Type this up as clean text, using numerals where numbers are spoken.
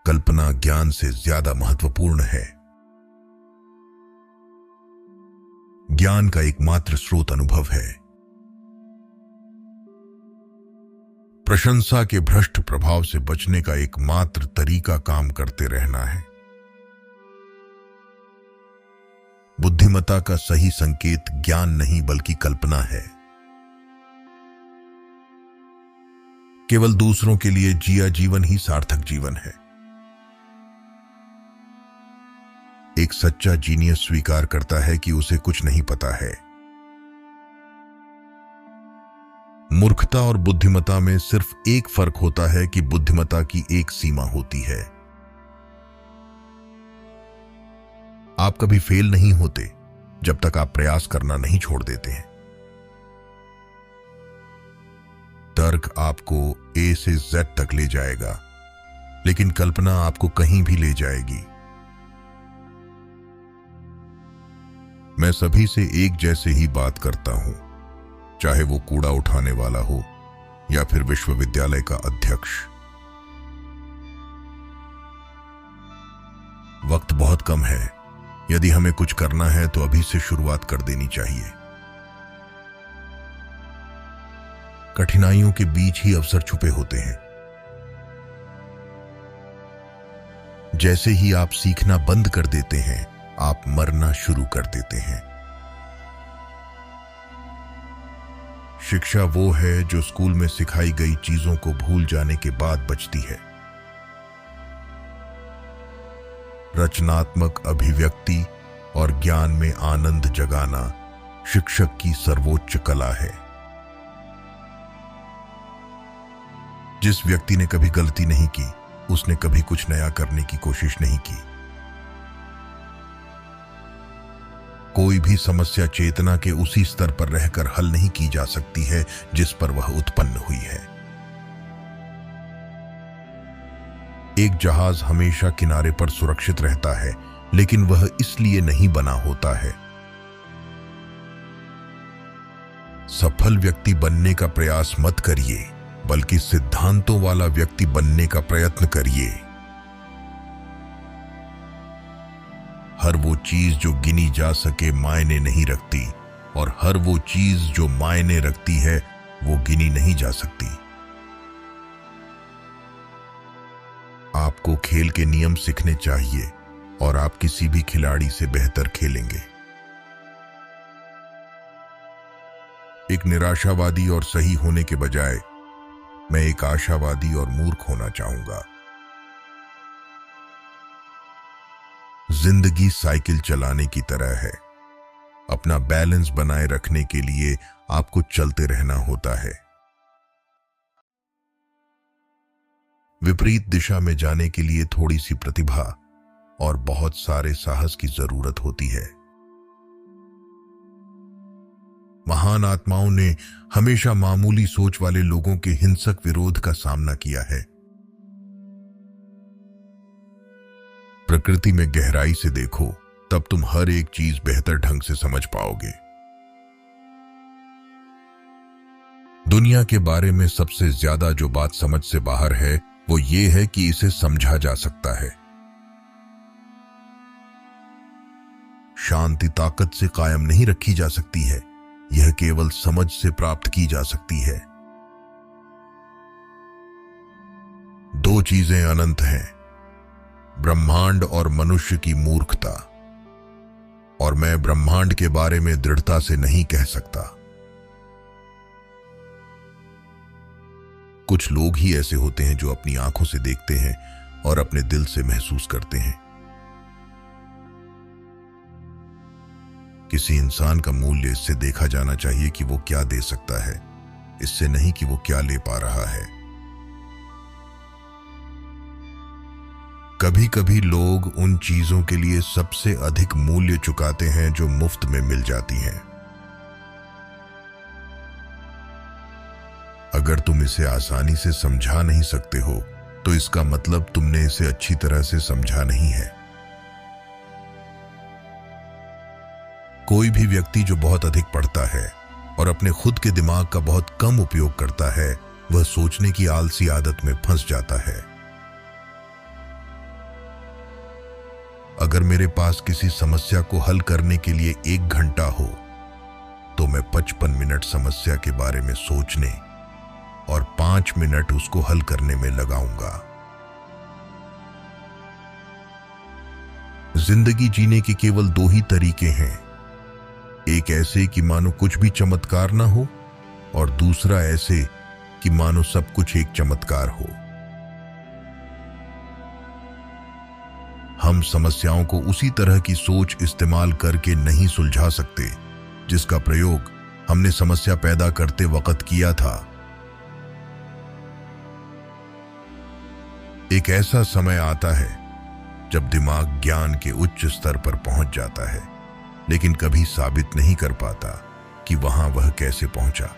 कल्पना ज्ञान से ज्यादा महत्वपूर्ण है। ज्ञान का एकमात्र स्रोत अनुभव है। प्रशंसा के भ्रष्ट प्रभाव से बचने का एकमात्र तरीका काम करते रहना है। बुद्धिमत्ता का सही संकेत ज्ञान नहीं बल्कि कल्पना है। केवल दूसरों के लिए जिया जीवन ही सार्थक जीवन है। एक सच्चा जीनियस स्वीकार करता है कि उसे कुछ नहीं पता है। मूर्खता और बुद्धिमत्ता में सिर्फ एक फर्क होता है कि बुद्धिमत्ता की एक सीमा होती है। आप कभी फेल नहीं होते जब तक आप प्रयास करना नहीं छोड़ देते हैं। तर्क आपको ए से जेड तक ले जाएगा, लेकिन कल्पना आपको कहीं भी ले जाएगी। मैं सभी से एक जैसे ही बात करता हूं, चाहे वो कूड़ा उठाने वाला हो या फिर विश्वविद्यालय का अध्यक्ष। वक्त बहुत कम है। यदि हमें कुछ करना है तो अभी से शुरुआत कर देनी चाहिए। कठिनाइयों के बीच ही अवसर छुपे होते हैं। जैसे ही आप सीखना बंद कर देते हैं, आप मरना शुरू कर देते हैं। शिक्षा वो है जो स्कूल में सिखाई गई चीजों को भूल जाने के बाद बचती है। रचनात्मक अभिव्यक्ति और ज्ञान में आनंद जगाना शिक्षक की सर्वोच्च कला है। जिस व्यक्ति ने कभी गलती नहीं की, उसने कभी कुछ नया करने की कोशिश नहीं की। कोई भी समस्या चेतना के उसी स्तर पर रहकर हल नहीं की जा सकती है जिस पर वह उत्पन्न हुई है। एक जहाज हमेशा किनारे पर सुरक्षित रहता है, लेकिन वह इसलिए नहीं बना होता है। सफल व्यक्ति बनने का प्रयास मत करिए, बल्कि सिद्धांतों वाला व्यक्ति बनने का प्रयत्न करिए। हर वो चीज जो गिनी जा सके मायने नहीं रखती, और हर वो चीज जो मायने रखती है वो गिनी नहीं जा सकती। आपको खेल के नियम सीखने चाहिए और आप किसी भी खिलाड़ी से बेहतर खेलेंगे। एक निराशावादी और सही होने के बजाय मैं एक आशावादी और मूर्ख होना चाहूंगा। जिंदगी साइकिल चलाने की तरह है। अपना बैलेंस बनाए रखने के लिए आपको चलते रहना होता है। विपरीत दिशा में जाने के लिए थोड़ी सी प्रतिभा और बहुत सारे साहस की जरूरत होती है। महान आत्माओं ने हमेशा मामूली सोच वाले लोगों के हिंसक विरोध का सामना किया है। प्रकृति में गहराई से देखो, तब तुम हर एक चीज बेहतर ढंग से समझ पाओगे। दुनिया के बारे में सबसे ज्यादा जो बात समझ से बाहर है वो ये है कि इसे समझा जा सकता है। शांति ताकत से कायम नहीं रखी जा सकती है, यह केवल समझ से प्राप्त की जा सकती है। दो चीजें अनंत हैं, ब्रह्मांड और मनुष्य की मूर्खता। और मैं ब्रह्मांड के बारे में दृढ़ता से नहीं कह सकता। कुछ लोग ही ऐसे होते हैं जो अपनी आंखों से देखते हैं और अपने दिल से महसूस करते हैं। किसी इंसान का मूल्य इससे देखा जाना चाहिए कि वो क्या दे सकता है, इससे नहीं कि वो क्या ले पा रहा है। कभी कभी लोग उन चीजों के लिए सबसे अधिक मूल्य चुकाते हैं जो मुफ्त में मिल जाती हैं। अगर तुम इसे आसानी से समझा नहीं सकते हो, तो इसका मतलब तुमने इसे अच्छी तरह से समझा नहीं है। कोई भी व्यक्ति जो बहुत अधिक पढ़ता है और अपने खुद के दिमाग का बहुत कम उपयोग करता है, वह सोचने की आलसी आदत में फंस जाता है। अगर मेरे पास किसी समस्या को हल करने के लिए 1 घंटा हो तो मैं 55 मिनट समस्या के बारे में सोचने और 5 मिनट उसको हल करने में लगाऊंगा। जिंदगी जीने के केवल 2 ही तरीके हैं, एक ऐसे कि मानो कुछ भी चमत्कार ना हो और दूसरा ऐसे कि मानो सब कुछ एक चमत्कार हो। हम समस्याओं को उसी तरह की सोच इस्तेमाल करके नहीं सुलझा सकते जिसका प्रयोग हमने समस्या पैदा करते वक्त किया था। एक ऐसा समय आता है जब दिमाग ज्ञान के उच्च स्तर पर पहुंच जाता है, लेकिन कभी साबित नहीं कर पाता कि वहां वह कैसे पहुंचा।